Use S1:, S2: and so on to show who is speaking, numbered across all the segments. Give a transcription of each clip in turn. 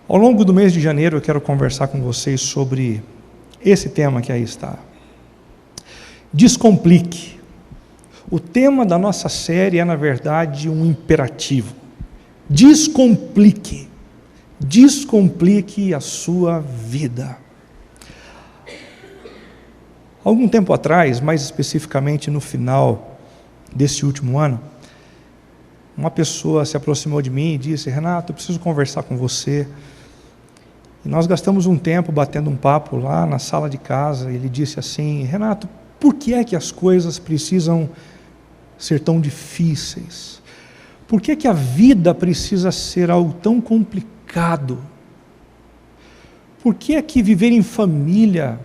S1: Ao longo do mês de janeiro eu quero conversar com vocês sobre esse tema que aí está. Descomplique. O tema da nossa série é, na verdade, um imperativo. Descomplique. Descomplique a sua vida. Algum tempo atrás, mais especificamente no final desse último ano, uma pessoa se aproximou de mim e disse: Renato, eu preciso conversar com você. E nós gastamos um tempo batendo um papo lá na sala de casa. Ele disse assim: Renato, por que é que as coisas precisam ser tão difíceis? Por que é que a vida precisa ser algo tão complicado? Por que é que viver em família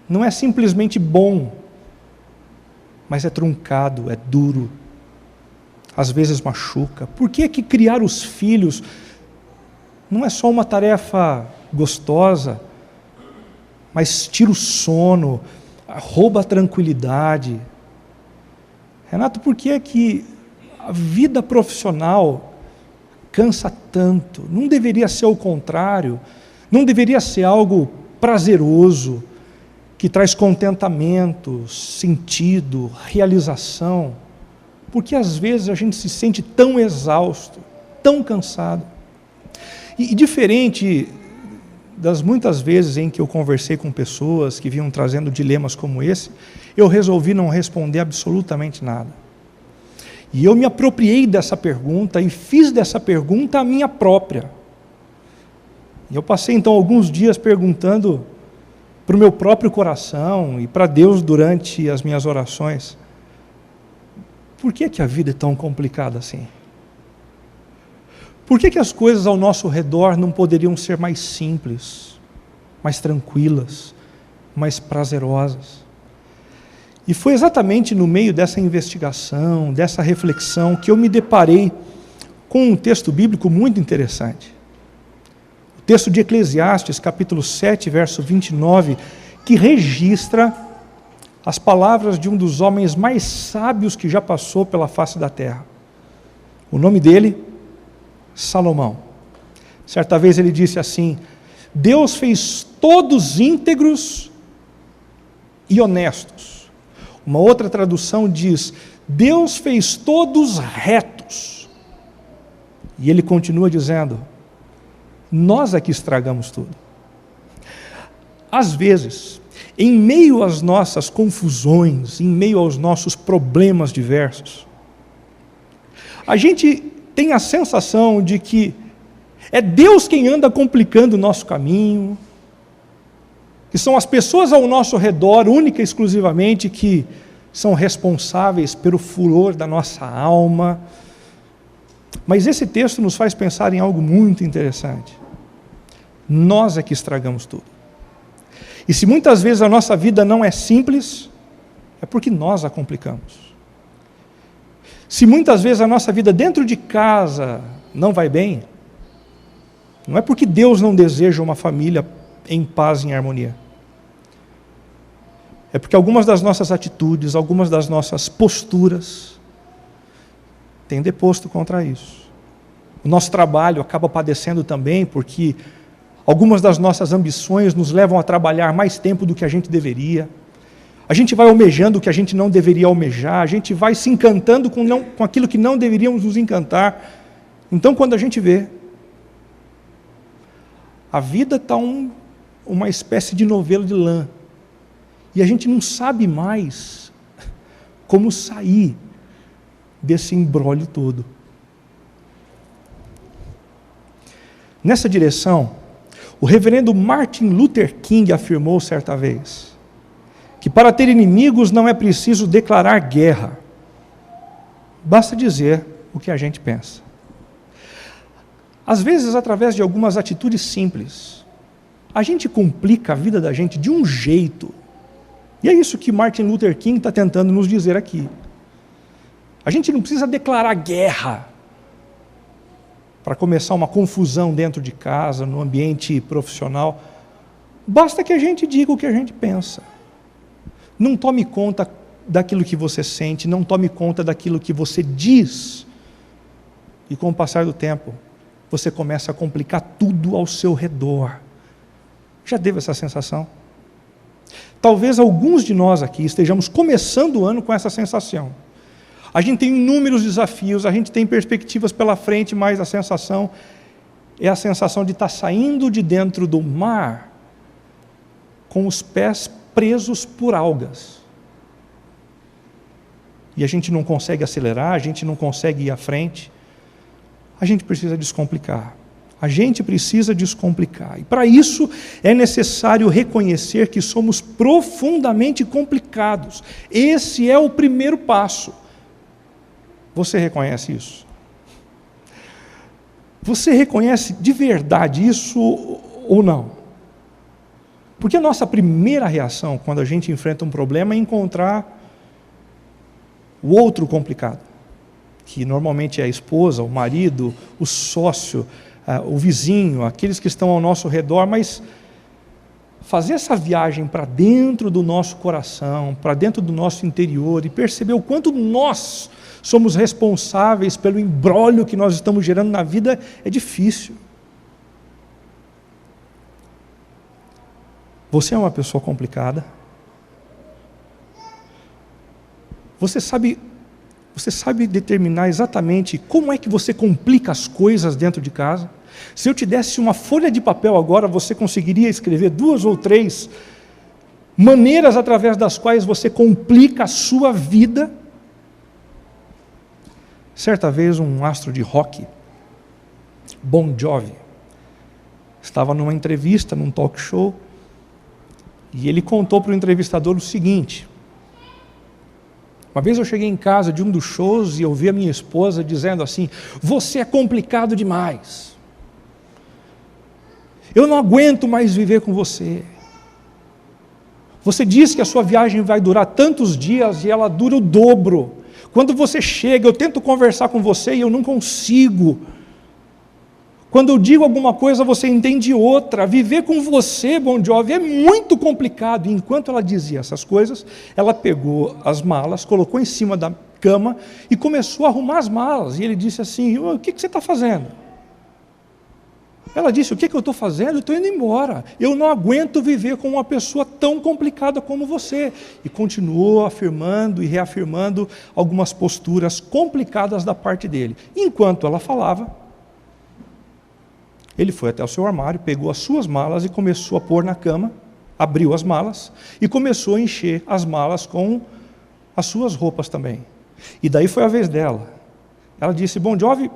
S1: não é simplesmente bom, mas é truncado, é duro, às vezes machuca? Por que é que criar os filhos não é só uma tarefa gostosa, mas tira o sono, rouba a tranquilidade? Renato, por que é que a vida profissional cansa tanto? Não deveria ser o contrário? Não deveria ser algo prazeroso, que traz contentamento, sentido, realização? Porque às vezes a gente se sente tão exausto, tão cansado. E diferente das muitas vezes em que eu conversei com pessoas que vinham trazendo dilemas como esse, eu resolvi não responder absolutamente nada. E eu me apropriei dessa pergunta e fiz dessa pergunta a minha própria. E eu passei então alguns dias perguntando para o meu próprio coração e para Deus durante as minhas orações: por que a vida é tão complicada assim? Por que as coisas ao nosso redor não poderiam ser mais simples, mais tranquilas, mais prazerosas? E foi exatamente no meio dessa investigação, dessa reflexão, que eu me deparei com um texto bíblico muito interessante. O texto de Eclesiastes, capítulo 7, verso 29, que registra as palavras de um dos homens mais sábios que já passou pela face da terra. O nome dele, Salomão. Certa vez ele disse assim: Deus fez todos íntegros e honestos. Uma outra tradução diz: Deus fez todos retos. E ele continua dizendo: nós é que estragamos tudo. Às vezes, em meio às nossas confusões, em meio aos nossos problemas diversos, a gente tem a sensação de que é Deus quem anda complicando o nosso caminho, que são as pessoas ao nosso redor, única e exclusivamente, que são responsáveis pelo furor da nossa alma. Mas esse texto nos faz pensar em algo muito interessante. Nós é que estragamos tudo. E se muitas vezes a nossa vida não é simples, é porque nós a complicamos. Se muitas vezes a nossa vida dentro de casa não vai bem, não é porque Deus não deseja uma família em paz e em harmonia. É porque algumas das nossas atitudes, algumas das nossas posturas têm deposto contra isso. O nosso trabalho acaba padecendo também porque algumas das nossas ambições nos levam a trabalhar mais tempo do que a gente deveria. A gente vai almejando o que a gente não deveria almejar, a gente vai se encantando com aquilo que não deveríamos nos encantar. Então, quando a gente vê, a vida está uma espécie de novelo de lã, e a gente não sabe mais como sair desse imbróglio todo. Nessa direção, o reverendo Martin Luther King afirmou certa vez que para ter inimigos não é preciso declarar guerra, basta dizer o que a gente pensa. Às vezes, através de algumas atitudes simples, a gente complica a vida da gente de um jeito, e é isso que Martin Luther King está tentando nos dizer aqui. A gente não precisa declarar guerra para começar uma confusão dentro de casa, no ambiente profissional. Basta que a gente diga o que a gente pensa. Não tome conta daquilo que você sente, não tome conta daquilo que você diz. E com o passar do tempo, você começa a complicar tudo ao seu redor. Já teve essa sensação? Talvez alguns de nós aqui estejamos começando o ano com essa sensação. A gente tem inúmeros desafios, a gente tem perspectivas pela frente, mas a sensação é a sensação de estar saindo de dentro do mar com os pés presos por algas. E a gente não consegue acelerar, a gente não consegue ir à frente. A gente precisa descomplicar. A gente precisa descomplicar. E para isso é necessário reconhecer que somos profundamente complicados. Esse é o primeiro passo. Você reconhece isso? Você reconhece de verdade isso ou não? Porque a nossa primeira reação quando a gente enfrenta um problema é encontrar o outro complicado, que normalmente é a esposa, o marido, o sócio, o vizinho, aqueles que estão ao nosso redor, mas fazer essa viagem para dentro do nosso coração, para dentro do nosso interior e perceber o quanto nós somos responsáveis pelo imbróglio que nós estamos gerando na vida é difícil. Você é uma pessoa complicada. Você sabe determinar exatamente como é que você complica as coisas dentro de casa? Se eu te desse uma folha de papel agora, você conseguiria escrever 2 ou 3 maneiras através das quais você complica a sua vida? Certa vez um astro de rock, Bon Jovi, estava numa entrevista, num talk show, e ele contou para o entrevistador o seguinte: uma vez eu cheguei em casa de um dos shows e eu vi a minha esposa dizendo assim: você é complicado demais, eu não aguento mais viver com você. Você diz que a sua viagem vai durar tantos dias e ela dura o dobro. Quando você chega, eu tento conversar com você e eu não consigo. Quando eu digo alguma coisa, você entende outra. Viver com você, Bon Jovi, é muito complicado. E enquanto ela dizia essas coisas, ela pegou as malas, colocou em cima da cama e começou a arrumar as malas. E ele disse assim: o que você está fazendo? Ela disse: o que eu estou fazendo? Eu estou indo embora. Eu não aguento viver com uma pessoa tão complicada como você. E continuou afirmando e reafirmando algumas posturas complicadas da parte dele. Enquanto ela falava, ele foi até o seu armário, pegou as suas malas e começou a pôr na cama, abriu as malas e começou a encher as malas com as suas roupas também. E daí foi a vez dela. Ela disse: Bon Jovi, o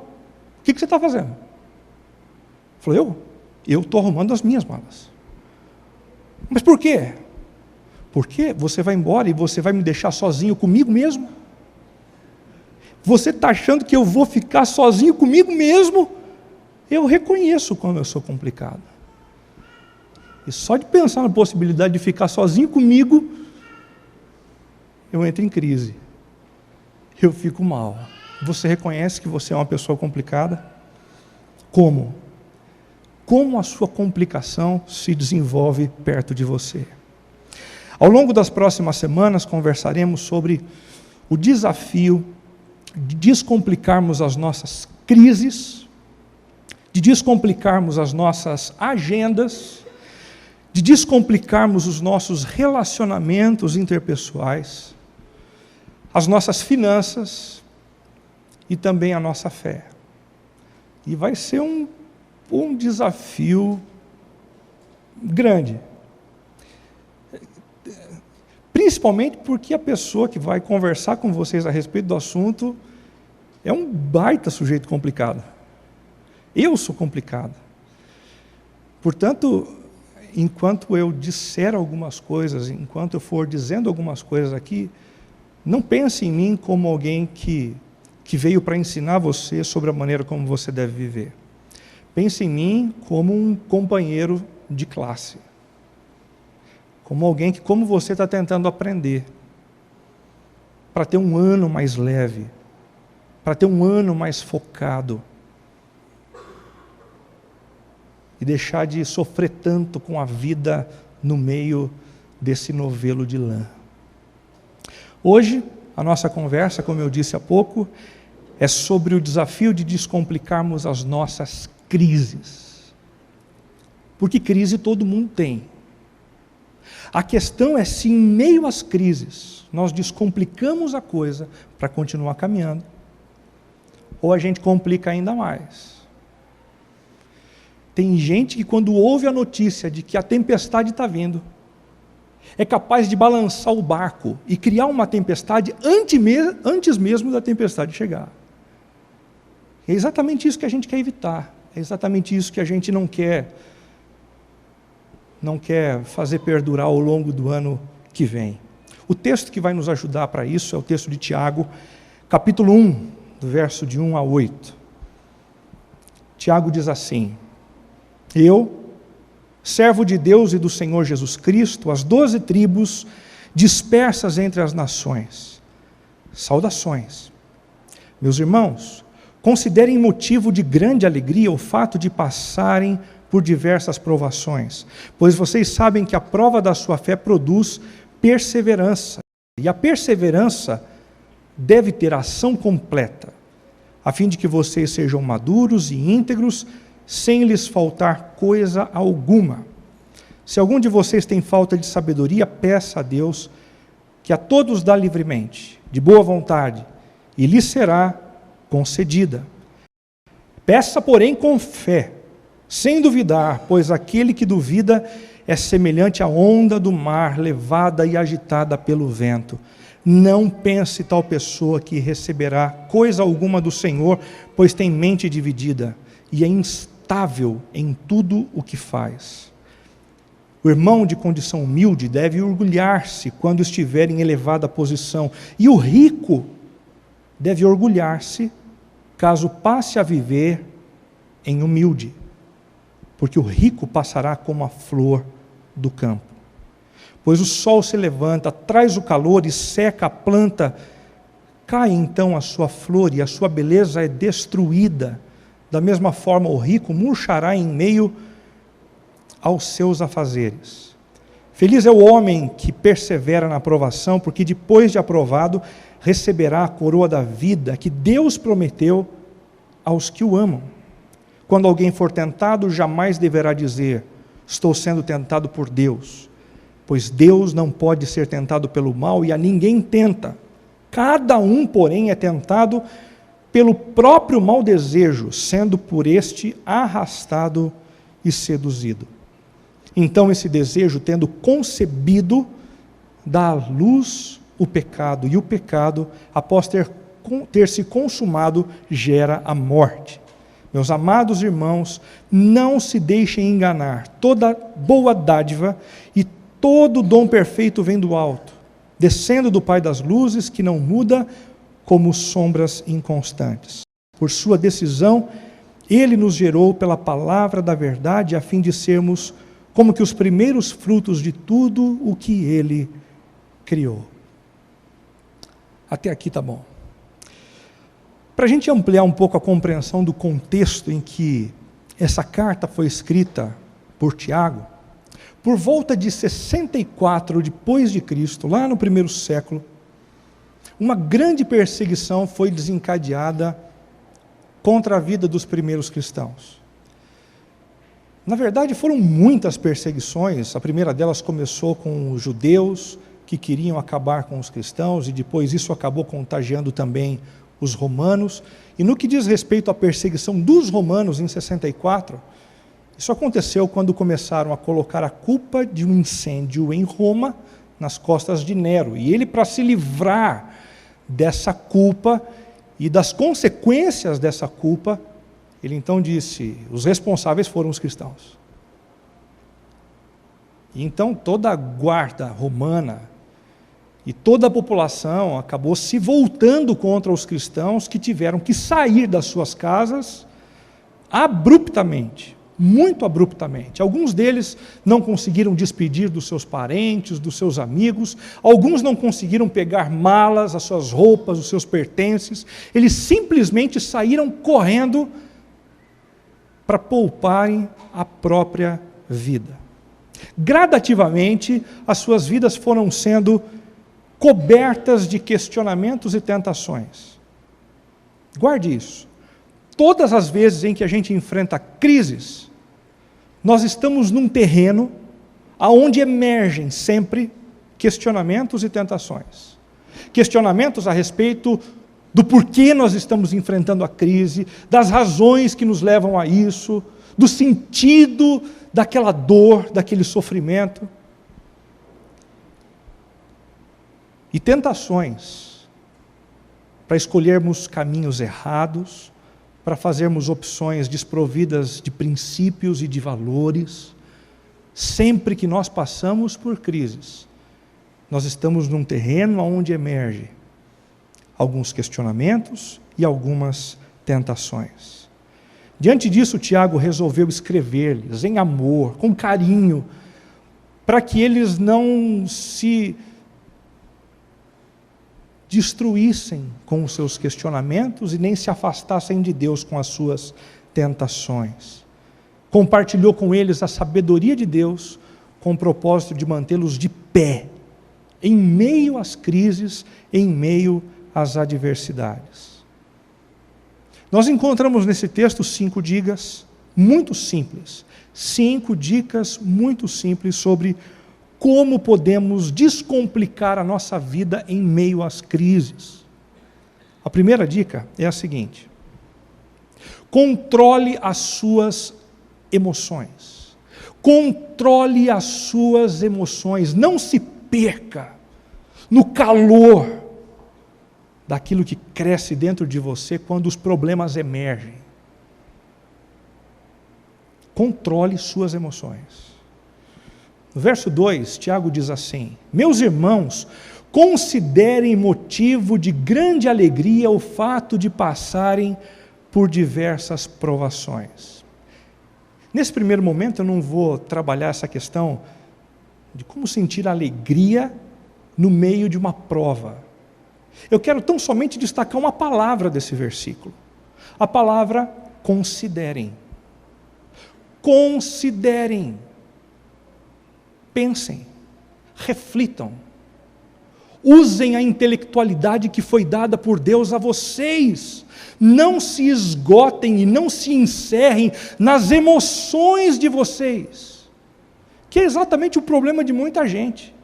S1: que você está fazendo? Falou: eu estou arrumando as minhas malas. Mas por quê? Porque você vai embora e você vai me deixar sozinho comigo mesmo? Você está achando que eu vou ficar sozinho comigo mesmo? Eu reconheço como eu sou complicado. E só de pensar na possibilidade de ficar sozinho comigo, eu entro em crise. Eu fico mal. Você reconhece que você é uma pessoa complicada? Como? Como a sua complicação se desenvolve perto de você? Ao longo das próximas semanas, conversaremos sobre o desafio de descomplicarmos as nossas crises, de descomplicarmos as nossas agendas, de descomplicarmos os nossos relacionamentos interpessoais, as nossas finanças e também a nossa fé. E vai ser um desafio grande. Principalmente porque a pessoa que vai conversar com vocês a respeito do assunto é um baita sujeito complicado. Eu sou complicado. Portanto, enquanto eu disser algumas coisas, enquanto eu for dizendo algumas coisas aqui, não pense em mim como alguém que veio para ensinar você sobre a maneira como você deve viver. Pense em mim como um companheiro de classe. Como alguém que, como você, está tentando aprender. Para ter um ano mais leve. Para ter um ano mais focado. E deixar de sofrer tanto com a vida no meio desse novelo de lã. Hoje, a nossa conversa, como eu disse há pouco, é sobre o desafio de descomplicarmos as nossas crises. Porque crise todo mundo tem. A questão é se em meio às crises nós descomplicamos a coisa para continuar caminhando, ou a gente complica ainda mais. Tem gente que quando ouve a notícia de que a tempestade está vindo, é capaz de balançar o barco e criar uma tempestade antes mesmo da tempestade chegar. É exatamente isso que a gente quer evitar. É exatamente isso que a gente não quer fazer perdurar ao longo do ano que vem. O texto que vai nos ajudar para isso é o texto de Tiago, capítulo 1, do verso de 1 a 8. Tiago diz assim: Eu, servo de Deus e do Senhor Jesus Cristo, as 12 tribos dispersas entre as nações, saudações. Meus irmãos, considerem motivo de grande alegria o fato de passarem por diversas provações, pois vocês sabem que a prova da sua fé produz perseverança, e a perseverança deve ter ação completa, a fim de que vocês sejam maduros e íntegros, sem lhes faltar coisa alguma. Se algum de vocês tem falta de sabedoria, peça a Deus, que a todos dá livremente, de boa vontade, e lhe será concedida. Peça, porém, com fé, sem duvidar, pois aquele que duvida é semelhante à onda do mar, levada e agitada pelo vento. Não pense tal pessoa que receberá coisa alguma do Senhor, pois tem mente dividida, e é instável em tudo o que faz. O irmão de condição humilde deve orgulhar-se quando estiver em elevada posição, e o rico deve orgulhar-se caso passe a viver em humilde, porque o rico passará como a flor do campo. Pois o sol se levanta, traz o calor e seca a planta, cai então a sua flor e a sua beleza é destruída. Da mesma forma, o rico murchará em meio aos seus afazeres. Feliz é o homem que persevera na aprovação, porque depois de aprovado, receberá a coroa da vida que Deus prometeu aos que o amam. Quando alguém for tentado, jamais deverá dizer: estou sendo tentado por Deus, pois Deus não pode ser tentado pelo mal e a ninguém tenta. Cada um, porém, é tentado pelo próprio mau desejo, sendo por este arrastado e seduzido. Então esse desejo, tendo concebido, dá à luz o pecado, e o pecado, após ter se consumado, gera a morte. Meus amados irmãos, não se deixem enganar. Toda boa dádiva e todo dom perfeito vem do alto, descendo do Pai das luzes, que não muda como sombras inconstantes. Por sua decisão, Ele nos gerou pela palavra da verdade, a fim de sermos como que os primeiros frutos de tudo o que Ele criou. Até aqui está bom. Para a gente ampliar um pouco a compreensão do contexto em que essa carta foi escrita por Tiago, por volta de 64 depois de Cristo, lá no primeiro século, uma grande perseguição foi desencadeada contra a vida dos primeiros cristãos. Na verdade, foram muitas perseguições. A primeira delas começou com os judeus, que queriam acabar com os cristãos, e depois isso acabou contagiando também os romanos. E no que diz respeito à perseguição dos romanos em 64, isso aconteceu quando começaram a colocar a culpa de um incêndio em Roma nas costas de Nero. E ele, para se livrar dessa culpa e das consequências dessa culpa, ele então disse: os responsáveis foram os cristãos. E então toda a guarda romana e toda a população acabou se voltando contra os cristãos, que tiveram que sair das suas casas abruptamente, muito abruptamente. Alguns deles não conseguiram despedir dos seus parentes, dos seus amigos, alguns não conseguiram pegar malas, as suas roupas, os seus pertences, eles simplesmente saíram correndo para pouparem a própria vida. Gradativamente, as suas vidas foram sendo cobertas de questionamentos e tentações. Guarde isso. todas as vezes em que a gente enfrenta crises, nós estamos num terreno aonde emergem sempre questionamentos e tentações. Questionamentos a respeito do porquê nós estamos enfrentando a crise, das razões que nos levam a isso, do sentido daquela dor, daquele sofrimento. E tentações para escolhermos caminhos errados, para fazermos opções desprovidas de princípios e de valores. Sempre que nós passamos por crises, nós estamos num terreno onde emerge alguns questionamentos e algumas tentações. Diante disso, Tiago resolveu escrever-lhes em amor, com carinho, para que eles não se destruíssem com os seus questionamentos e nem se afastassem de Deus com as suas tentações. Compartilhou com eles a sabedoria de Deus com o propósito de mantê-los de pé, em meio às crises, em meio às adversidades. Nós encontramos nesse texto 5 dicas muito simples, 5 dicas muito simples sobre como podemos descomplicar a nossa vida em meio às crises. A primeira dica é a seguinte: controle as suas emoções. Controle as suas emoções. Não se perca no calor daquilo que cresce dentro de você quando os problemas emergem. Controle suas emoções. No verso 2, Tiago diz assim: meus irmãos, considerem motivo de grande alegria o fato de passarem por diversas provações. Nesse primeiro momento eu não vou trabalhar essa questão de como sentir alegria no meio de uma prova. Eu quero tão somente destacar uma palavra desse versículo. A palavra considerem. Considerem. Pensem. Reflitam. Usem a intelectualidade que foi dada por Deus a vocês. Não se esgotem e não se encerrem nas emoções de vocês, que é exatamente o problema de muita gente.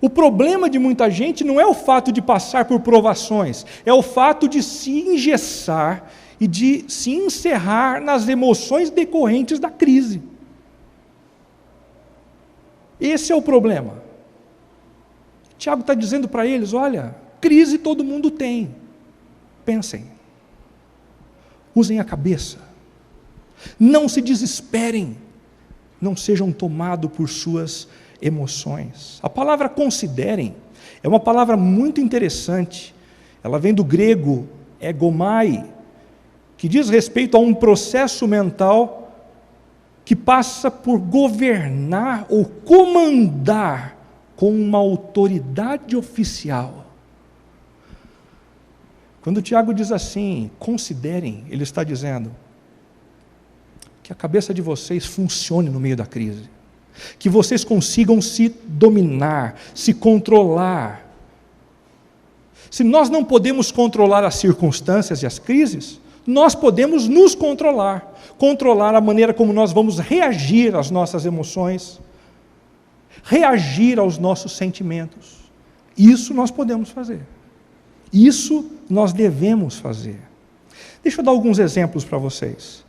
S1: O problema de muita gente não é o fato de passar por provações, é o fato de se engessar e de se encerrar nas emoções decorrentes da crise. Esse é o problema. Tiago está dizendo para eles: olha, crise todo mundo tem. Pensem. Usem a cabeça. Não se desesperem. Não sejam tomados por suas emoções. A palavra considerem é uma palavra muito interessante. Ela vem do grego egomai, que diz respeito a um processo mental que passa por governar ou comandar com uma autoridade oficial. Quando o Tiago diz assim, considerem, ele está dizendo que a cabeça de vocês funcione no meio da crise, que vocês consigam se dominar, se controlar. Se nós não podemos controlar as circunstâncias e as crises, nós podemos nos controlar, controlar a maneira como nós vamos reagir às nossas emoções, reagir aos nossos sentimentos. Isso nós podemos fazer. Isso nós devemos fazer. Deixa eu dar alguns exemplos para vocês.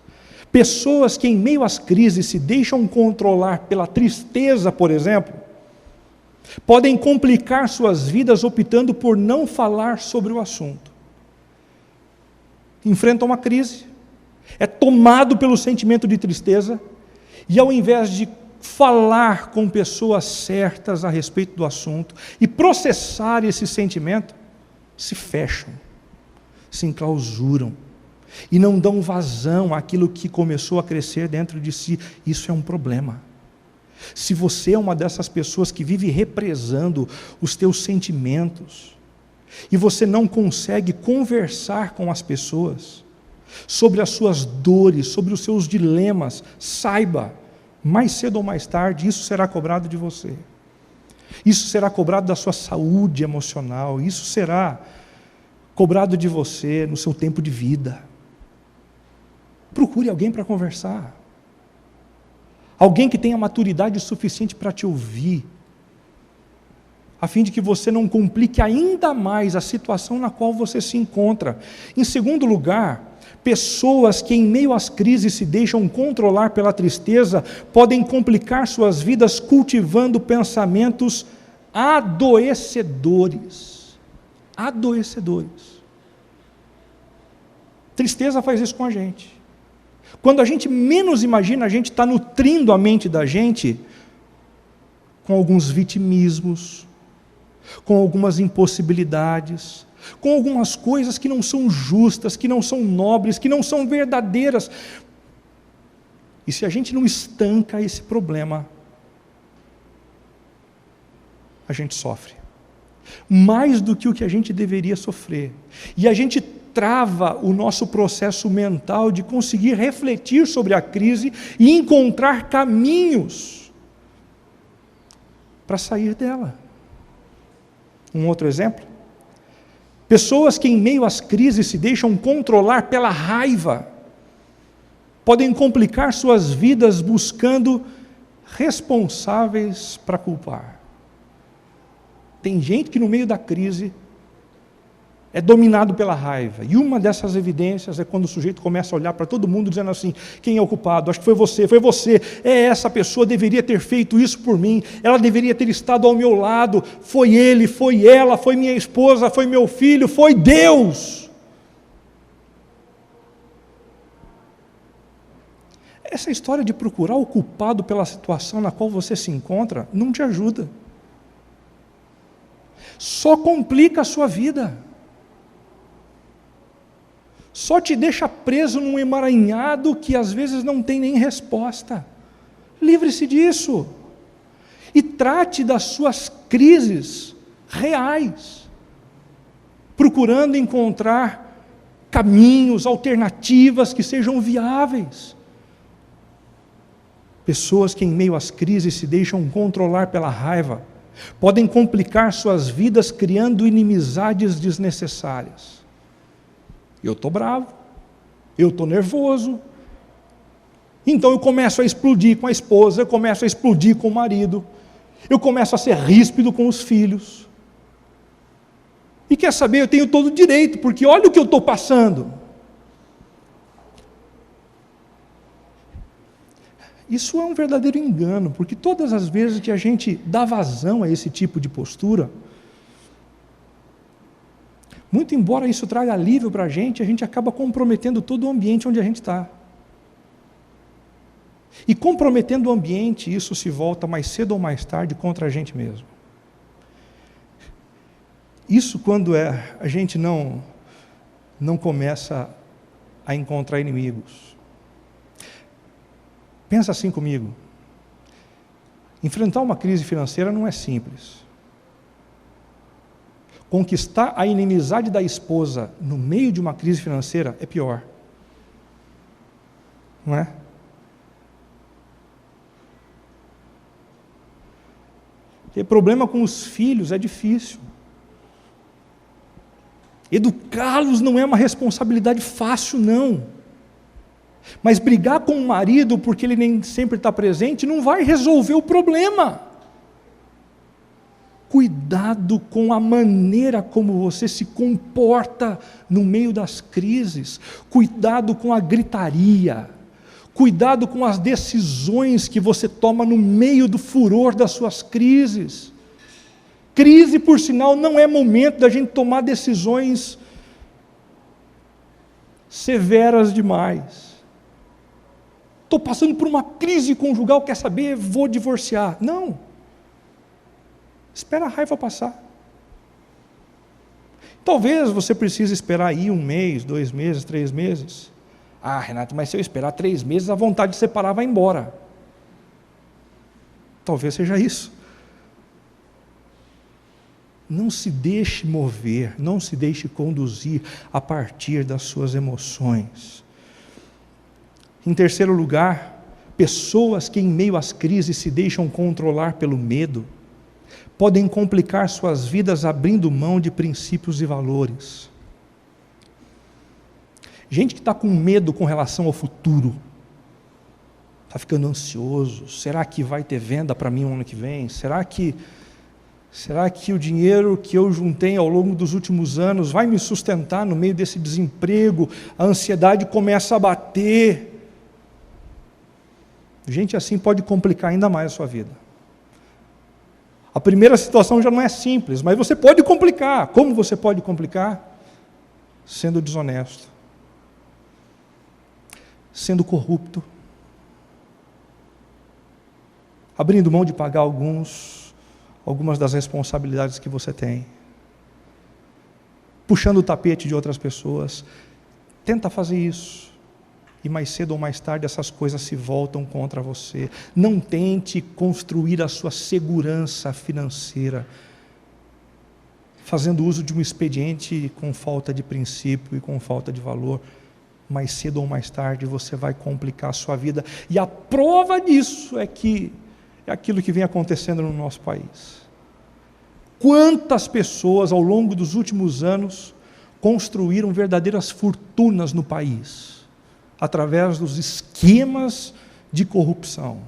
S1: Pessoas que em meio às crises se deixam controlar pela tristeza, por exemplo, podem complicar suas vidas optando por não falar sobre o assunto. Enfrentam uma crise, é tomado pelo sentimento de tristeza, e ao invés de falar com pessoas certas a respeito do assunto e processar esse sentimento, se fecham, se enclausuram e não dão vazão àquilo que começou a crescer dentro de si. Isso é um problema. Se você é uma dessas pessoas que vive represando os teus sentimentos e você não consegue conversar com as pessoas sobre as suas dores, sobre os seus dilemas, saiba, mais cedo ou mais tarde, isso será cobrado de você. Isso será cobrado da sua saúde emocional, isso será cobrado de você no seu tempo de vida. Procure alguém para conversar. Alguém que tenha maturidade suficiente para te ouvir, a fim de que você não complique ainda mais a situação na qual você se encontra. Em segundo lugar, pessoas que em meio às crises se deixam controlar pela tristeza podem complicar suas vidas cultivando pensamentos adoecedores. Adoecedores. Tristeza faz isso com a gente. Quando a gente menos imagina, a gente está nutrindo a mente da gente com alguns vitimismos, com algumas impossibilidades, com algumas coisas que não são justas, que não são nobres, que não são verdadeiras. E se a gente não estanca esse problema, a gente sofre. Mais do que o que a gente deveria sofrer. E a gente trava o nosso processo mental de conseguir refletir sobre a crise e encontrar caminhos para sair dela. Um outro exemplo? Pessoas que em meio às crises se deixam controlar pela raiva podem complicar suas vidas buscando responsáveis para culpar. Tem gente que no meio da crise é dominado pela raiva. E uma dessas evidências é quando o sujeito começa a olhar para todo mundo dizendo assim: quem é o culpado? Acho que foi você. Essa pessoa deveria ter feito isso por mim. Ela deveria ter estado ao meu lado. Foi ele, foi ela, foi minha esposa, foi meu filho, foi Deus. Essa história de procurar o culpado pela situação na qual você se encontra não te ajuda. Só complica a sua vida. Só te deixa preso num emaranhado que às vezes não tem nem resposta. Livre-se disso. E trate das suas crises reais, procurando encontrar caminhos, alternativas que sejam viáveis. Pessoas que em meio às crises se deixam controlar pela raiva podem complicar suas vidas criando inimizades desnecessárias. Eu estou bravo, eu estou nervoso, então eu começo a explodir com a esposa, eu começo a explodir com o marido, eu começo a ser ríspido com os filhos. E quer saber, eu tenho todo o direito, porque olha o que eu estou passando. Isso é um verdadeiro engano, porque todas as vezes que a gente dá vazão a esse tipo de postura, muito embora isso traga alívio para a gente acaba comprometendo todo o ambiente onde a gente está. E comprometendo o ambiente, isso se volta mais cedo ou mais tarde contra a gente mesmo. Isso quando a gente não começa a encontrar inimigos. Pensa assim comigo. Enfrentar uma crise financeira não é simples. Conquistar a inimizade da esposa no meio de uma crise financeira é pior. Não é? Ter problema com os filhos é difícil. Educá-los não é uma responsabilidade fácil, não. Mas brigar com o marido porque ele nem sempre está presente não vai resolver o problema. Cuidado com a maneira como você se comporta no meio das crises. Cuidado com a gritaria. Cuidado com as decisões que você toma no meio do furor das suas crises. Crise, por sinal, não é momento da gente tomar decisões severas demais. Estou passando por uma crise conjugal, quer saber? Vou divorciar. Não. Espera a raiva passar. Talvez você precise esperar aí 1 mês, 2 meses, 3 meses. Ah, Renato, mas se eu esperar 3 meses, a vontade de separar vai embora. Talvez seja isso. Não se deixe mover, não se deixe conduzir a partir das suas emoções. Em terceiro lugar, pessoas que em meio às crises se deixam controlar pelo medo, podem complicar suas vidas abrindo mão de princípios e valores. Gente que está com medo com relação ao futuro. Está ficando ansioso. Será que vai ter venda para mim no ano que vem? Será que o dinheiro que eu juntei ao longo dos últimos anos vai me sustentar no meio desse desemprego? A ansiedade começa a bater. Gente assim pode complicar ainda mais a sua vida. A primeira situação já não é simples, mas você pode complicar. Como você pode complicar? Sendo desonesto, sendo corrupto, abrindo mão de pagar algumas das responsabilidades que você tem, puxando o tapete de outras pessoas. Tenta fazer isso, e mais cedo ou mais tarde essas coisas se voltam contra você. Não tente construir a sua segurança financeira fazendo uso de um expediente com falta de princípio e com falta de valor. Mais cedo ou mais tarde você vai complicar a sua vida, e a prova disso é aquilo que vem acontecendo no nosso país. Quantas pessoas ao longo dos últimos anos construíram verdadeiras fortunas no país através dos esquemas de corrupção?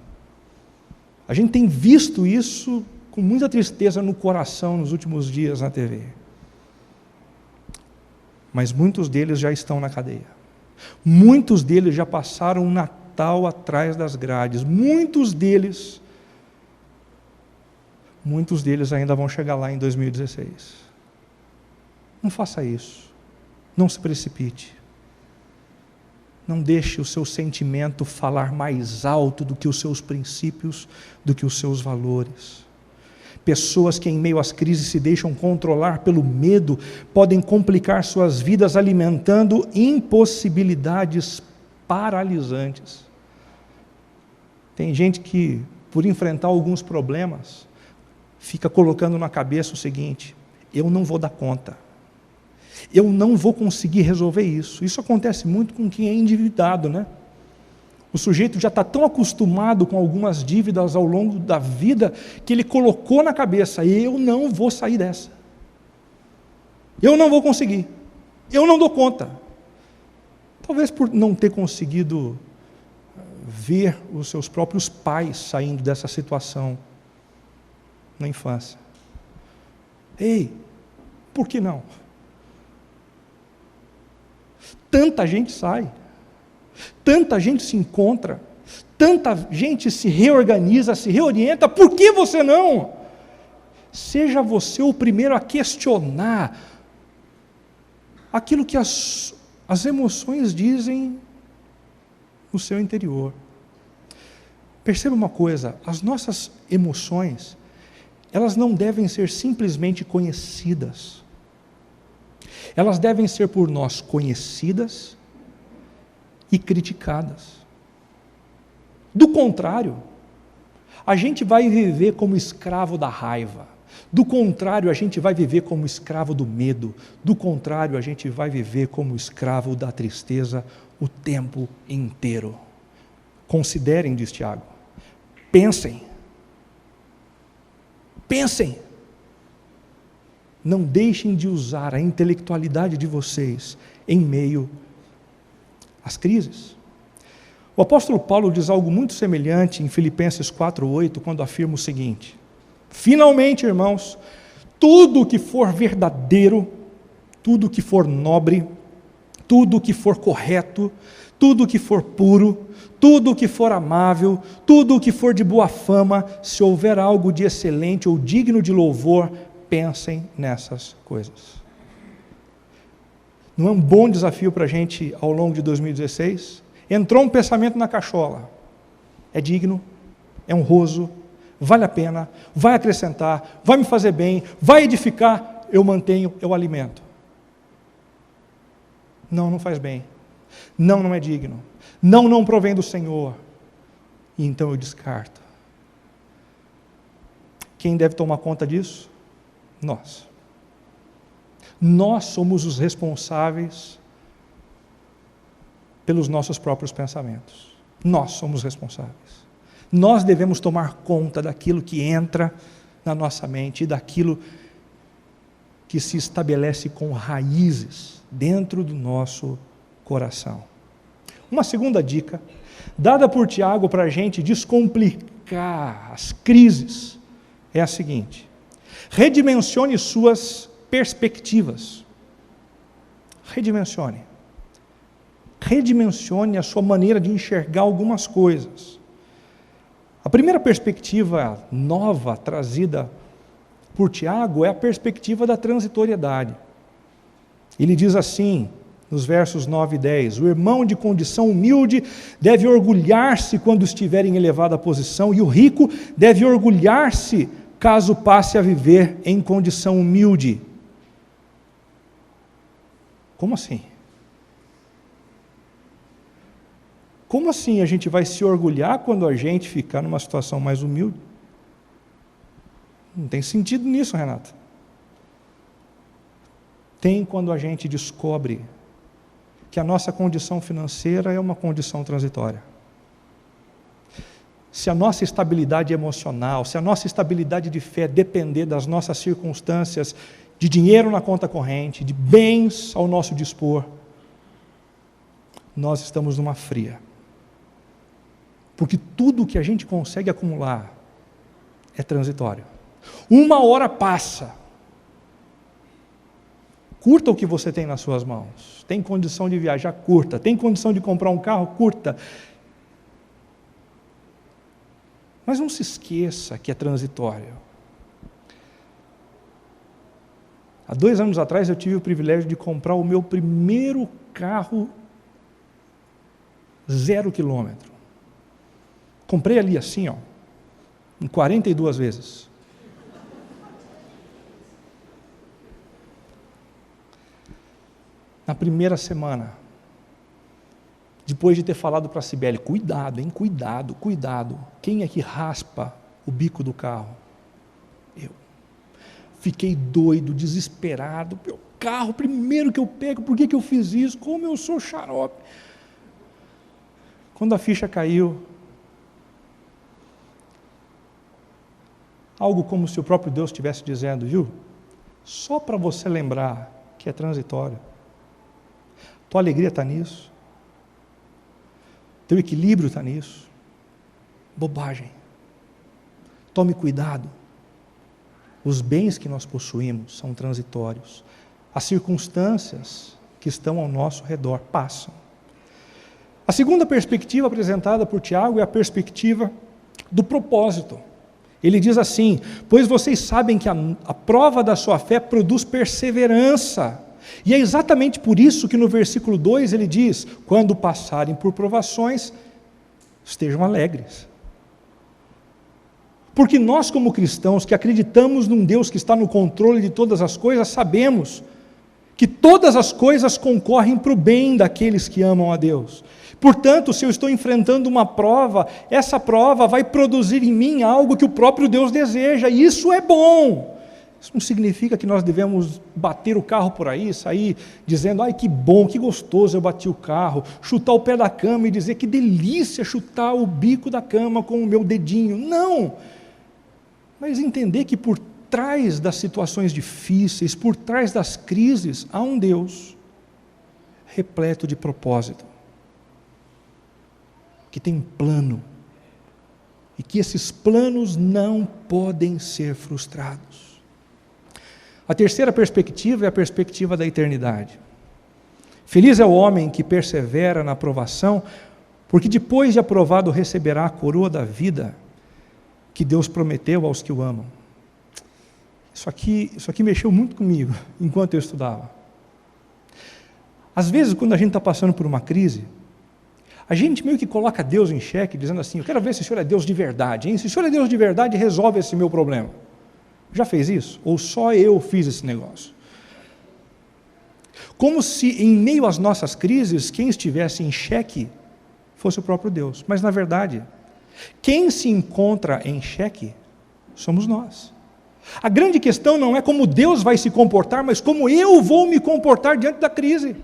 S1: A gente tem visto isso com muita tristeza no coração nos últimos dias na TV. Mas muitos deles já estão na cadeia. Muitos deles já passaram um Natal atrás das grades. Muitos deles ainda vão chegar lá em 2016. Não faça isso. Não se precipite. Não deixe o seu sentimento falar mais alto do que os seus princípios, do que os seus valores. Pessoas que em meio às crises se deixam controlar pelo medo podem complicar suas vidas alimentando impossibilidades paralisantes. Tem gente que, por enfrentar alguns problemas, fica colocando na cabeça o seguinte: eu não vou dar conta, eu não vou conseguir resolver isso. Isso acontece muito com quem é endividado, né? O sujeito já está tão acostumado com algumas dívidas ao longo da vida, que ele colocou na cabeça: eu não vou sair dessa, eu não vou conseguir, eu não dou conta. Talvez por não ter conseguido ver os seus próprios pais saindo dessa situação na infância. Ei, por que não? Tanta gente sai, tanta gente se encontra, tanta gente se reorganiza, se reorienta. Por que você não? Seja você o primeiro a questionar aquilo que as emoções dizem no seu interior. Perceba uma coisa: as nossas emoções, elas não devem ser simplesmente conhecidas. Elas devem ser por nós conhecidas e criticadas. Do contrário, a gente vai viver como escravo da raiva. Do contrário, a gente vai viver como escravo do medo. Do contrário, a gente vai viver como escravo da tristeza o tempo inteiro. Considerem, diz Tiago. Pensem. Pensem. Não deixem de usar a intelectualidade de vocês em meio às crises. O apóstolo Paulo diz algo muito semelhante em Filipenses 4:8, quando afirma o seguinte: finalmente, irmãos, tudo o que for verdadeiro, tudo o que for nobre, tudo o que for correto, tudo o que for puro, tudo o que for amável, tudo o que for de boa fama, se houver algo de excelente ou digno de louvor, pensem nessas coisas. Não é um bom desafio para a gente ao longo de 2016? Entrou um pensamento na cachola: é digno, é honroso, vale a pena, vai acrescentar, vai me fazer bem, vai edificar, eu mantenho, eu alimento. Não, não faz bem. Não, não é digno. Não, não provém do Senhor. E então eu descarto. Quem deve tomar conta disso? Nós. Nós somos os responsáveis pelos nossos próprios pensamentos. Nós somos responsáveis. Nós devemos tomar conta daquilo que entra na nossa mente e daquilo que se estabelece com raízes dentro do nosso coração. Uma segunda dica, dada por Tiago para a gente descomplicar as crises, é a seguinte: redimensione suas perspectivas. Redimensione a sua maneira de enxergar algumas coisas. A primeira perspectiva nova trazida por Tiago é a perspectiva da transitoriedade. Ele diz assim, nos versos 9 e 10, o irmão de condição humilde deve orgulhar-se quando estiver em elevada posição, e o rico deve orgulhar-se caso passe a viver em condição humilde. Como assim? Como assim a gente vai se orgulhar quando a gente ficar numa situação mais humilde? Não tem sentido nisso, Renato. Tem quando a gente descobre que a nossa condição financeira é uma condição transitória. Se a nossa estabilidade emocional, se a nossa estabilidade de fé depender das nossas circunstâncias, de dinheiro na conta corrente, de bens ao nosso dispor, nós estamos numa fria. Porque tudo que a gente consegue acumular é transitório. Uma hora passa. Curta o que você tem nas suas mãos. Tem condição de viajar? Curta. Tem condição de comprar um carro? Curta. Mas não se esqueça que é transitório. Há 2 anos atrás eu tive o privilégio de comprar o meu primeiro carro 0 quilômetro. Comprei ali assim, em 42 vezes. Na primeira semana, depois de ter falado para a Cibele, cuidado, hein, cuidado, quem é que raspa o bico do carro? Eu. Fiquei doido, desesperado, meu carro, primeiro que eu pego, por que eu fiz isso? Como eu sou xarope. Quando a ficha caiu, algo como se o próprio Deus estivesse dizendo, viu? Só para você lembrar que é transitório. Tua alegria está nisso. Teu equilíbrio está nisso. Bobagem. Tome cuidado. Os bens que nós possuímos são transitórios. As circunstâncias que estão ao nosso redor passam. A segunda perspectiva apresentada por Tiago é a perspectiva do propósito. Ele diz assim, pois vocês sabem que a prova da sua fé produz perseverança. E é exatamente por isso que no versículo 2 ele diz, quando passarem por provações, estejam alegres. Porque nós como cristãos que acreditamos num Deus que está no controle de todas as coisas, sabemos que todas as coisas concorrem para o bem daqueles que amam a Deus. Portanto, se eu estou enfrentando uma prova, essa prova vai produzir em mim algo que o próprio Deus deseja, e isso é bom. Isso não significa que nós devemos bater o carro por aí, sair dizendo, ai que bom, que gostoso eu bati o carro, chutar o pé da cama e dizer que delícia chutar o bico da cama com o meu dedinho. Não! Mas entender que por trás das situações difíceis, por trás das crises, há um Deus repleto de propósito, que tem um plano, e que esses planos não podem ser frustrados. A terceira perspectiva é a perspectiva da eternidade. Feliz é o homem que persevera na aprovação, porque depois de aprovado receberá a coroa da vida que Deus prometeu aos que o amam. Isso aqui mexeu muito comigo enquanto eu estudava. Às vezes, quando a gente está passando por uma crise, a gente meio que coloca Deus em xeque, dizendo assim, eu quero ver se o Senhor é Deus de verdade, hein? Se o Senhor é Deus de verdade, resolve esse meu problema. Já fez isso? Ou só eu fiz esse negócio? Como se em meio às nossas crises, quem estivesse em xeque fosse o próprio Deus. Mas na verdade, quem se encontra em xeque somos nós. A grande questão não é como Deus vai se comportar, mas como eu vou me comportar diante da crise.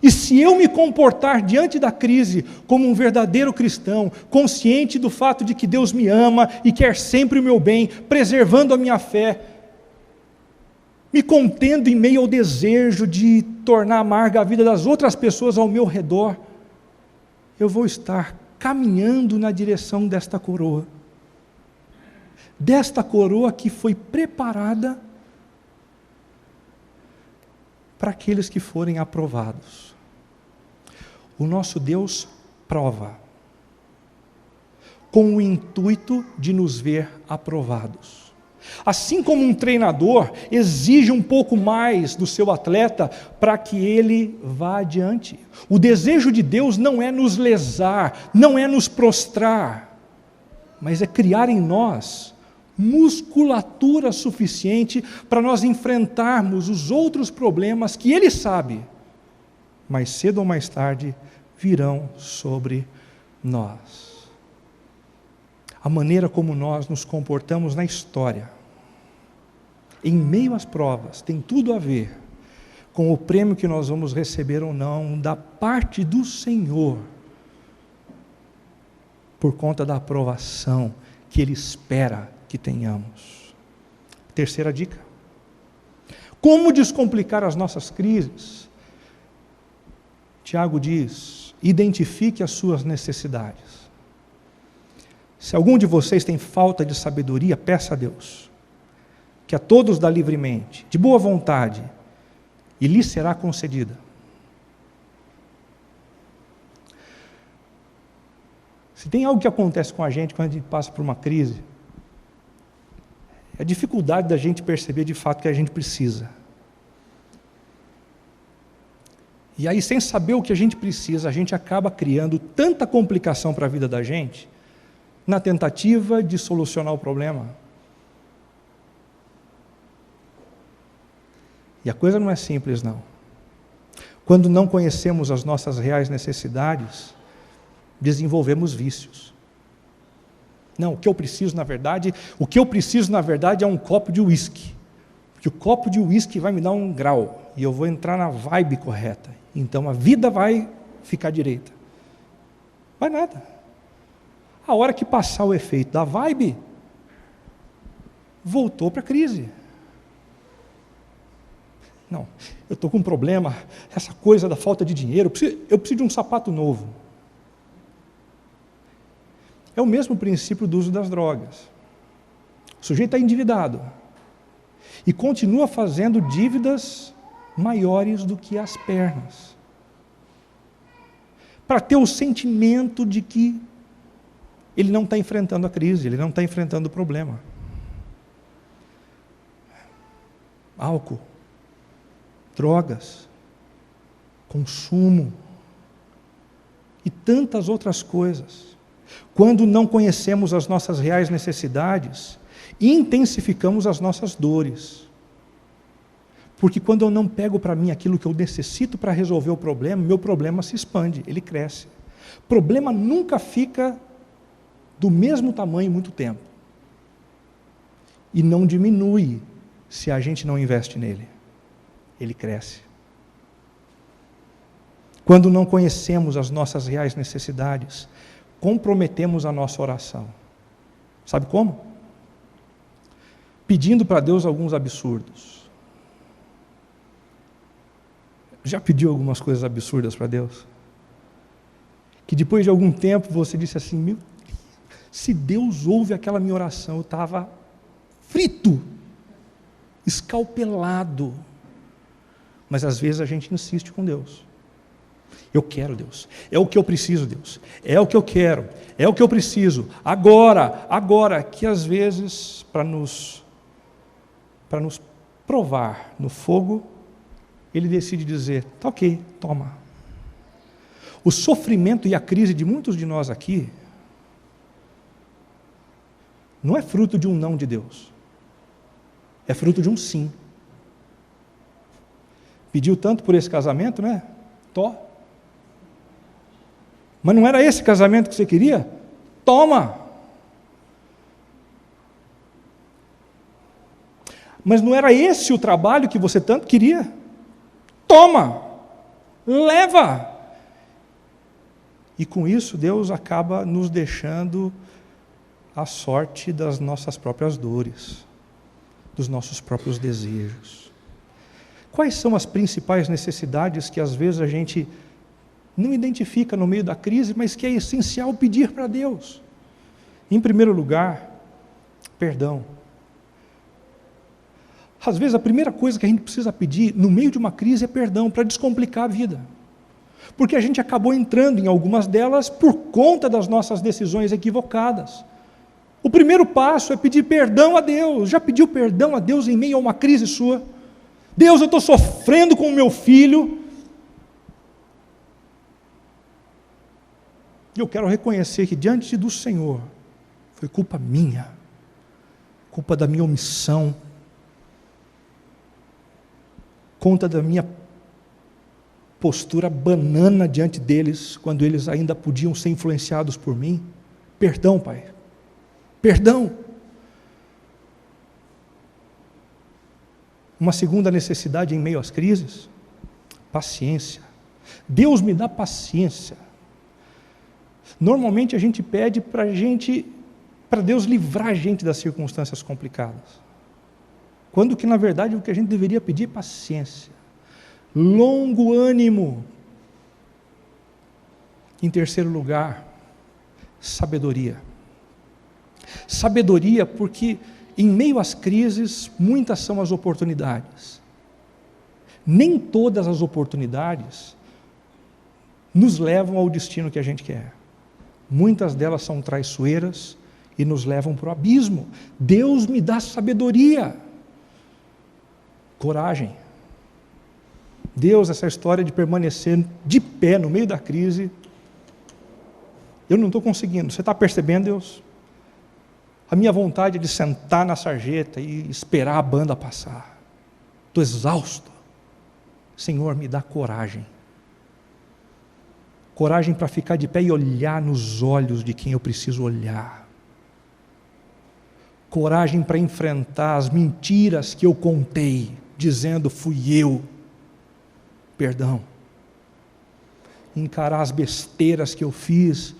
S1: E se eu me comportar diante da crise como um verdadeiro cristão, consciente do fato de que Deus me ama e quer sempre o meu bem, preservando a minha fé, me contendo em meio ao desejo de tornar amarga a vida das outras pessoas ao meu redor, eu vou estar caminhando na direção desta coroa que foi preparada para aqueles que forem aprovados. O nosso Deus prova, com o intuito de nos ver aprovados. Assim como um treinador exige um pouco mais do seu atleta para que ele vá adiante. O desejo de Deus não é nos lesar, não é nos prostrar, mas é criar em nós musculatura suficiente para nós enfrentarmos os outros problemas que Ele sabe, mais cedo ou mais tarde, virão sobre nós. A maneira como nós nos comportamos na história, em meio às provas, tem tudo a ver com o prêmio que nós vamos receber ou não da parte do Senhor, por conta da aprovação que Ele espera que tenhamos. Terceira dica: como descomplicar as nossas crises? Tiago diz: identifique as suas necessidades. Se algum de vocês tem falta de sabedoria, peça a Deus, que a todos dá livremente, de boa vontade, e lhe será concedida. Se tem algo que acontece com a gente quando a gente passa por uma crise, é a dificuldade da gente perceber de fato que a gente precisa. E aí, sem saber o que a gente precisa, a gente acaba criando tanta complicação para a vida da gente, na tentativa de solucionar o problema. E a coisa não é simples, não. Quando não conhecemos as nossas reais necessidades, desenvolvemos vícios. Não, o que eu preciso na verdade é um copo de uísque. Porque o copo de uísque vai me dar um grau, e eu vou entrar na vibe correta. Então a vida vai ficar direita. Vai nada. A hora que passar o efeito da vibe, voltou para a crise. Não, eu estou com um problema, essa coisa da falta de dinheiro, eu preciso de um sapato novo. É o mesmo princípio do uso das drogas. O sujeito está endividado e continua fazendo dívidas maiores do que as pernas, para ter o sentimento de que ele não está enfrentando a crise, ele não está enfrentando o problema. Álcool, drogas, consumo e tantas outras coisas. Quando não conhecemos as nossas reais necessidades, intensificamos as nossas dores. Porque quando eu não pego para mim aquilo que eu necessito para resolver o problema, meu problema se expande, ele cresce. Problema nunca fica do mesmo tamanho muito tempo. E não diminui se a gente não investe nele. Ele cresce. Quando não conhecemos as nossas reais necessidades, comprometemos a nossa oração. Sabe como? Pedindo para Deus alguns absurdos. Já pediu algumas coisas absurdas para Deus? Que depois de algum tempo você disse assim: meu Deus, se Deus ouve aquela minha oração, eu estava frito, escalpelado. Mas às vezes a gente insiste com Deus. Eu quero, Deus. É o que eu preciso, Deus. É o que eu quero. É o que eu preciso. Agora, que às vezes, para nos provar no fogo, Ele decide dizer: tá ok, toma. O sofrimento e a crise de muitos de nós aqui não é fruto de um não de Deus. É fruto de um sim. Pediu tanto por esse casamento, né? Mas não era esse casamento que você queria? Toma! Mas não era esse o trabalho que você tanto queria? Toma! Leva! E com isso Deus acaba nos deixando à sorte das nossas próprias dores, dos nossos próprios desejos. Quais são as principais necessidades que às vezes a gente não identifica no meio da crise, mas que é essencial pedir para Deus? Em primeiro lugar, perdão. Às vezes a primeira coisa que a gente precisa pedir no meio de uma crise é perdão, para descomplicar a vida. Porque a gente acabou entrando em algumas delas por conta das nossas decisões equivocadas. O primeiro passo é pedir perdão a Deus. Já pediu perdão a Deus em meio a uma crise sua? Deus, eu estou sofrendo com o meu filho. E eu quero reconhecer que diante do Senhor, foi culpa minha, culpa da minha omissão, conta da minha postura banana diante deles, quando eles ainda podiam ser influenciados por mim. Perdão, Pai, perdão. Uma segunda necessidade em meio às crises, paciência. Deus me dá paciência. Normalmente a gente pede para Deus livrar a gente das circunstâncias complicadas. Quando que na verdade o que a gente deveria pedir é paciência, longo ânimo. Em terceiro lugar, sabedoria. Sabedoria porque em meio às crises, muitas são as oportunidades. Nem todas as oportunidades nos levam ao destino que a gente quer. Muitas delas são traiçoeiras e nos levam para o abismo. Deus me dá sabedoria, coragem. Deus, essa história de permanecer de pé no meio da crise, eu não estou conseguindo. Você está percebendo, Deus? A minha vontade é de sentar na sarjeta e esperar a banda passar. Estou exausto. Senhor, me dá coragem. Coragem para ficar de pé e olhar nos olhos de quem eu preciso olhar. Coragem para enfrentar as mentiras que eu contei, dizendo fui eu. Perdão. Encarar as besteiras que eu fiz,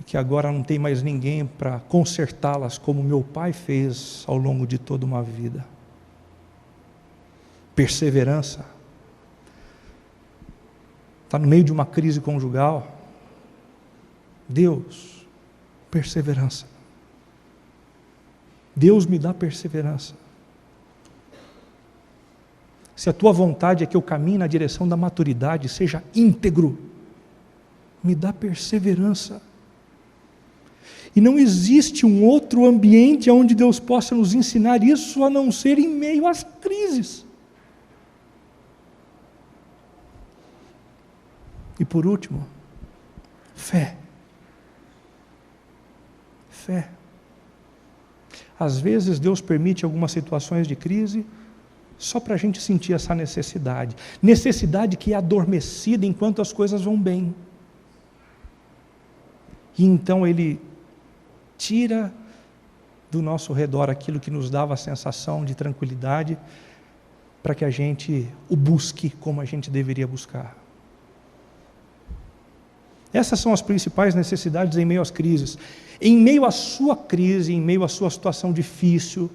S1: que agora não tem mais ninguém para consertá-las como meu pai fez ao longo de toda uma vida. Perseverança. Está no meio de uma crise conjugal. Deus, perseverança. Deus me dá perseverança. Se a tua vontade é que eu caminhe na direção da maturidade, seja íntegro, me dá perseverança. E não existe um outro ambiente onde Deus possa nos ensinar isso a não ser em meio às crises. E por último, fé. Fé. Às vezes Deus permite algumas situações de crise só para a gente sentir essa necessidade. Necessidade que é adormecida enquanto as coisas vão bem. E então Ele tira do nosso redor aquilo que nos dava a sensação de tranquilidade, para que a gente o busque como a gente deveria buscar. Essas são as principais necessidades em meio às crises. Em meio à sua crise, em meio à sua situação difícil,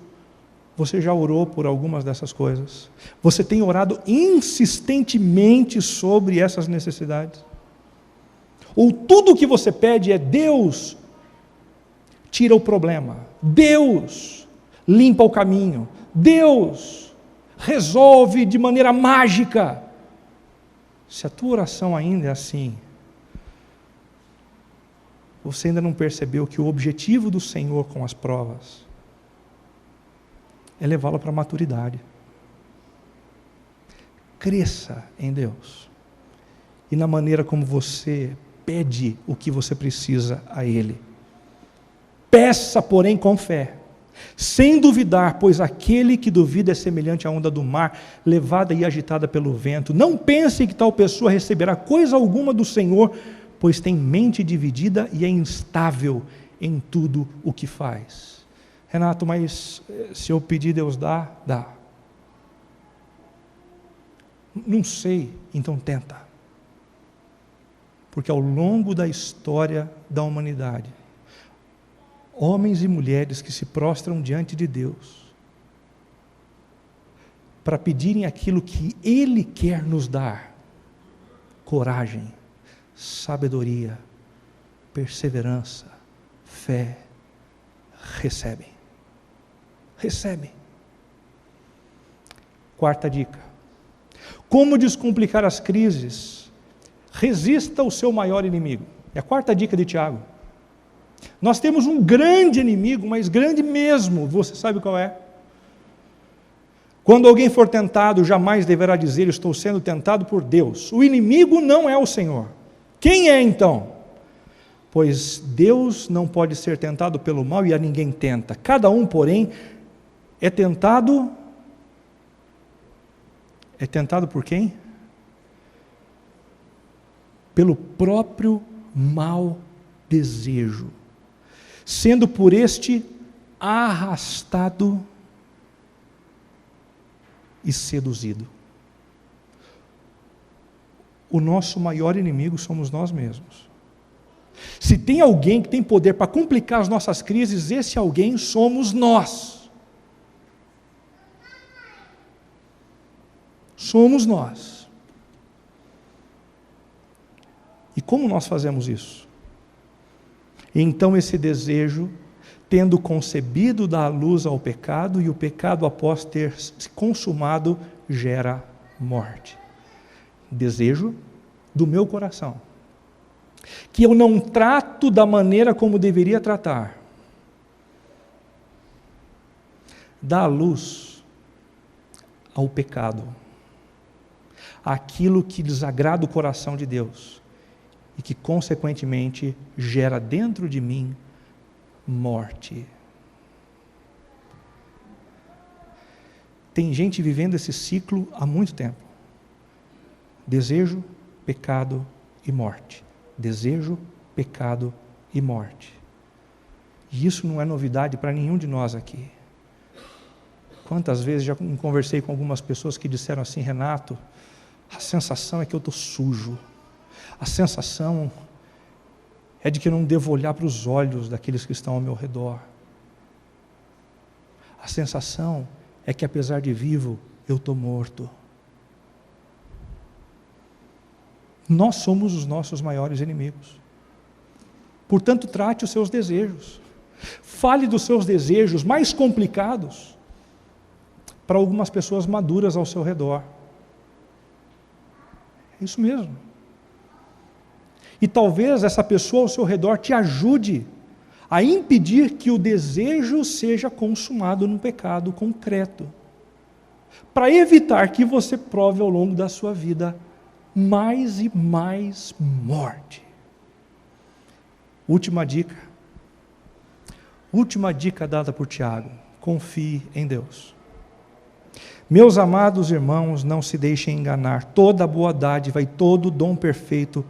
S1: você já orou por algumas dessas coisas? Você tem orado insistentemente sobre essas necessidades? Ou tudo o que você pede é Deus, tira o problema. Deus, limpa o caminho. Deus, resolve de maneira mágica. Se a tua oração ainda é assim, você ainda não percebeu que o objetivo do Senhor com as provas é levá-lo para a maturidade. Cresça em Deus e na maneira como você pede o que você precisa a Ele. Peça, porém, com fé, sem duvidar, pois aquele que duvida é semelhante à onda do mar, levada e agitada pelo vento. Não pense que tal pessoa receberá coisa alguma do Senhor, pois tem mente dividida e é instável em tudo o que faz. Renato, mas se eu pedir, Deus dá? Dá. Não sei, então tenta. Porque ao longo da história da humanidade, homens e mulheres que se prostram diante de Deus, para pedirem aquilo que Ele quer nos dar: coragem, sabedoria, perseverança, fé. Recebem. Recebem. Quarta dica: como descomplicar as crises? Resista ao seu maior inimigo. É a quarta dica de Tiago. Nós temos um grande inimigo, mas grande mesmo. Você sabe qual é? Quando alguém for tentado, jamais deverá dizer: estou sendo tentado por Deus. O inimigo não é o Senhor. Quem é então? Pois Deus não pode ser tentado pelo mal e a ninguém tenta. Cada um, porém, é tentado por quem? Pelo próprio mau desejo, sendo por este arrastado e seduzido. O nosso maior inimigo somos nós mesmos. Se tem alguém que tem poder para complicar as nossas crises, esse alguém somos nós. Somos nós. E como nós fazemos isso? Então esse desejo, tendo concebido, dá luz ao pecado, e o pecado, após ter se consumado, gera morte. Desejo do meu coração, que eu não trato da maneira como deveria tratar, dá luz ao pecado, aquilo que desagrada o coração de Deus e que consequentemente gera dentro de mim morte. Tem gente vivendo esse ciclo há muito tempo: desejo, pecado e morte. Desejo, pecado e morte. E isso não é novidade para nenhum de nós aqui. Quantas vezes já conversei com algumas pessoas que disseram assim: Renato, a sensação é que eu estou sujo. A sensação é de que eu não devo olhar para os olhos daqueles que estão ao meu redor. A sensação é que, apesar de vivo, eu estou morto. Nós somos os nossos maiores inimigos. Portanto, trate os seus desejos. Fale dos seus desejos mais complicados para algumas pessoas maduras ao seu redor. É isso mesmo. E talvez essa pessoa ao seu redor te ajude a impedir que o desejo seja consumado num pecado concreto, para evitar que você prove ao longo da sua vida mais e mais morte. Última dica dada por Tiago: confie em Deus. Meus amados irmãos, não se deixem enganar. Toda boa dádiva e todo dom perfeito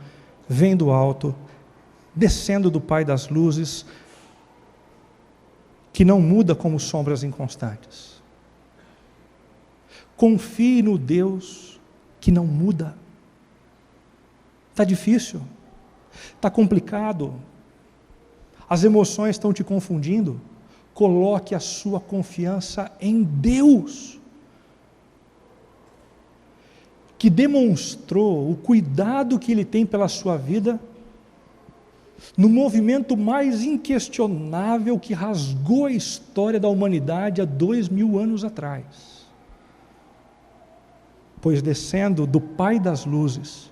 S1: vem do alto, descendo do Pai das luzes, que não muda como sombras inconstantes. Confie no Deus que não muda. Está difícil, está complicado, as emoções estão te confundindo. Coloque a sua confiança em Deus, que demonstrou o cuidado que Ele tem pela sua vida, no movimento mais inquestionável que rasgou a história da humanidade há 2000 anos atrás. Pois descendo do Pai das luzes,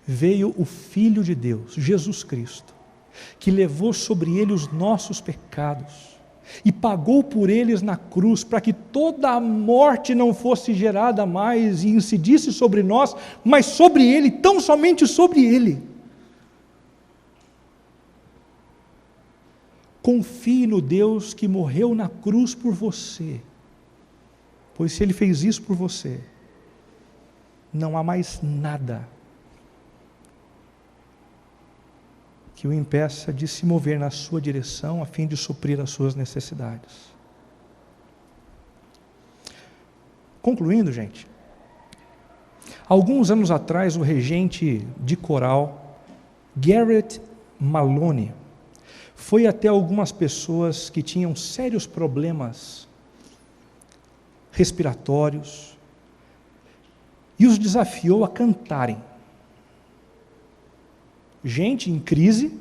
S1: veio o Filho de Deus, Jesus Cristo, que levou sobre Ele os nossos pecados e pagou por eles na cruz, para que toda a morte não fosse gerada mais e incidisse sobre nós, mas sobre Ele, tão somente sobre Ele. Confie no Deus que morreu na cruz por você, pois se Ele fez isso por você, não há mais nada que o impeça de se mover na sua direção a fim de suprir as suas necessidades. Concluindo, gente, alguns anos atrás, o regente de coral, Garrett Maloney, foi até algumas pessoas que tinham sérios problemas respiratórios, e os desafiou a cantarem. Gente em crise,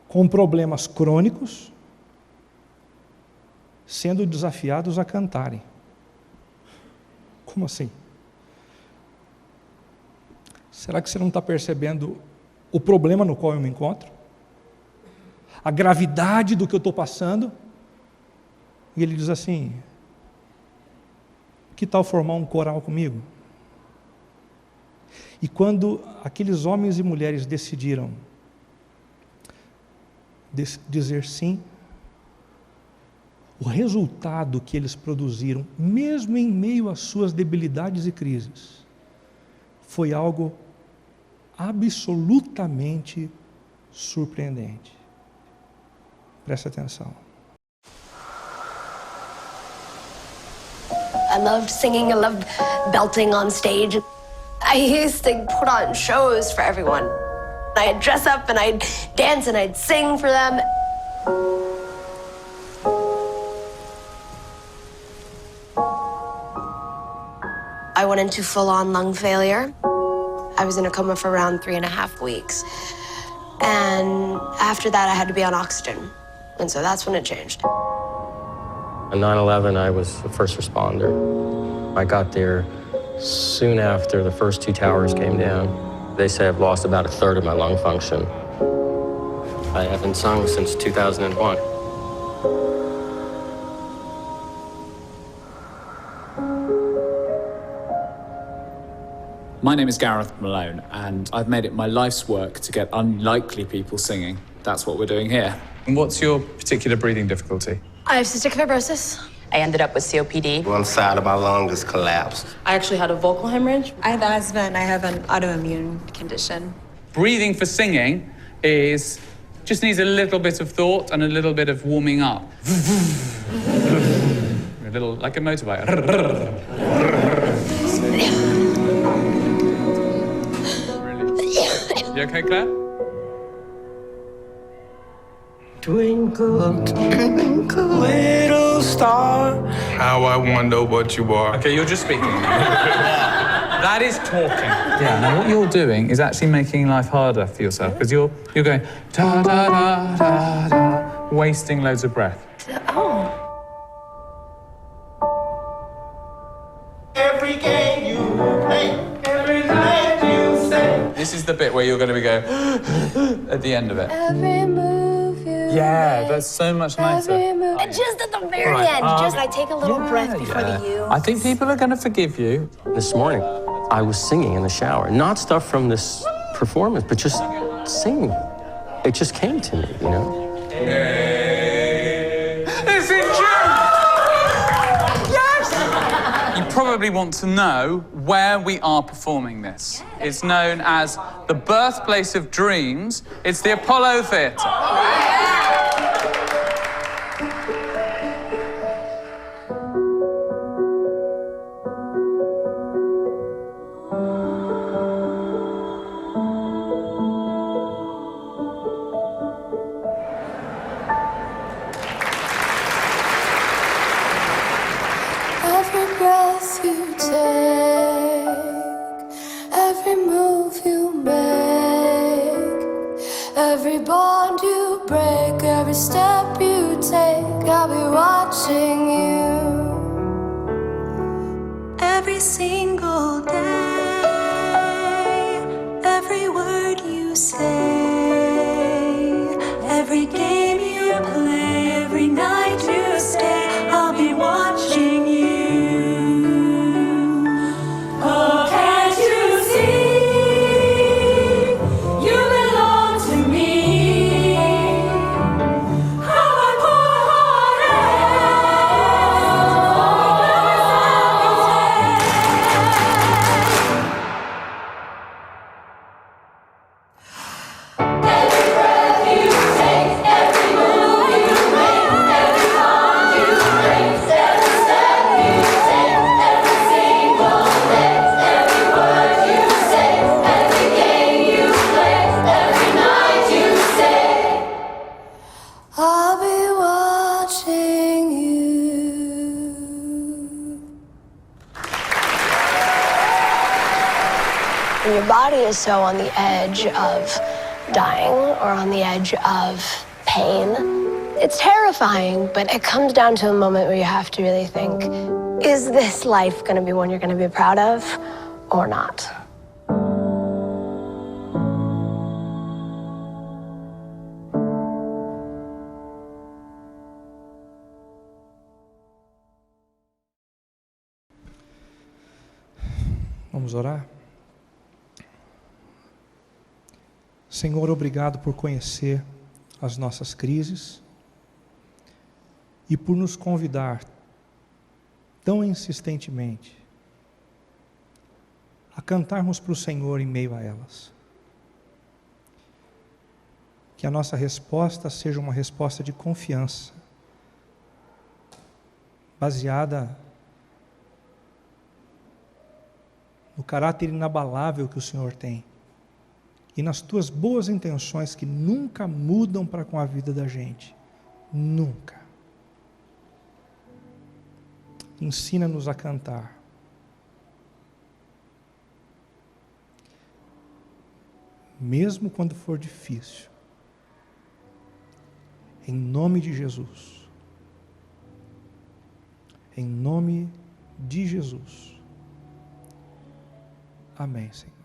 S1: com problemas crônicos, sendo desafiados a cantarem. Como assim? Será que você não está percebendo o problema no qual eu me encontro? A gravidade do que eu estou passando? E ele diz assim: que tal formar um coral comigo? E quando aqueles homens e mulheres decidiram dizer sim, o resultado que eles produziram, mesmo em meio às suas debilidades e crises, foi algo absolutamente surpreendente. Presta atenção.
S2: I loved singing, I loved belting on stage. I used to put on shows for everyone. I'd dress up and I'd dance and I'd sing for them. I went into full-on lung failure. I was in a coma for around 3.5 weeks. And after that, I had to be on oxygen. And so that's when it changed.
S3: On 9/11, I was a first responder. I got there soon after the first 2 towers came down. They say I've lost about 1/3 of my lung function. I haven't sung since 2001.
S4: My name is Gareth Malone, and I've made it my life's work to get unlikely people singing. That's what we're doing here.
S5: And what's your particular breathing difficulty?
S2: I have cystic fibrosis.
S6: I ended up with COPD.
S7: One side of my lung just collapsed.
S6: I actually had a vocal hemorrhage.
S8: I have asthma and I have an autoimmune condition.
S5: Breathing for singing just needs a little bit of thought and a little bit of warming up. A little, like a motorbike. Really? You okay, Claire?
S7: Twinkle, twinkle, little star.
S9: How I wonder what you are.
S5: Okay, you're just speaking. That is talking.
S4: Yeah, now what you're doing is actually making life harder for yourself, because you're going da da da da da, wasting loads of breath.
S2: Oh.
S7: Every game you play, every night you say.
S5: This is the bit where you're going to be going at the end of it.
S2: Every move you
S4: Yeah, that's so much nicer.
S2: And just at the very end, just I take a little breath before the you.
S4: I think people are going to forgive you.
S3: This morning, I was singing in the shower. Not stuff from this performance, but just singing. It just came to me, you know?
S5: It's in June! Yes! You probably want to know where we are performing this. It's known as the birthplace of dreams. It's the Apollo Theatre.
S2: Every breath you take, every move you make, every bond you break, every step you take, I'll be watching you. Every single day, every word you say, every game you play, every night you stay, I'll be watching you. Oh, can't you see? You belong to me. How I pour heart when your body is so on the edge of dying or on the edge of pain, it's terrifying, but it comes down to a moment where you have to really think, is this life going to be one you're going to be proud of or not?
S1: Vamos orar? Senhor, obrigado por conhecer as nossas crises e por nos convidar tão insistentemente a cantarmos para o Senhor em meio a elas. Que a nossa resposta seja uma resposta de confiança, baseada no caráter inabalável que o Senhor tem e nas tuas boas intenções que nunca mudam para com a vida da gente. Nunca. Ensina-nos a cantar. Mesmo quando for difícil. Em nome de Jesus. Em nome de Jesus. Amém, Senhor.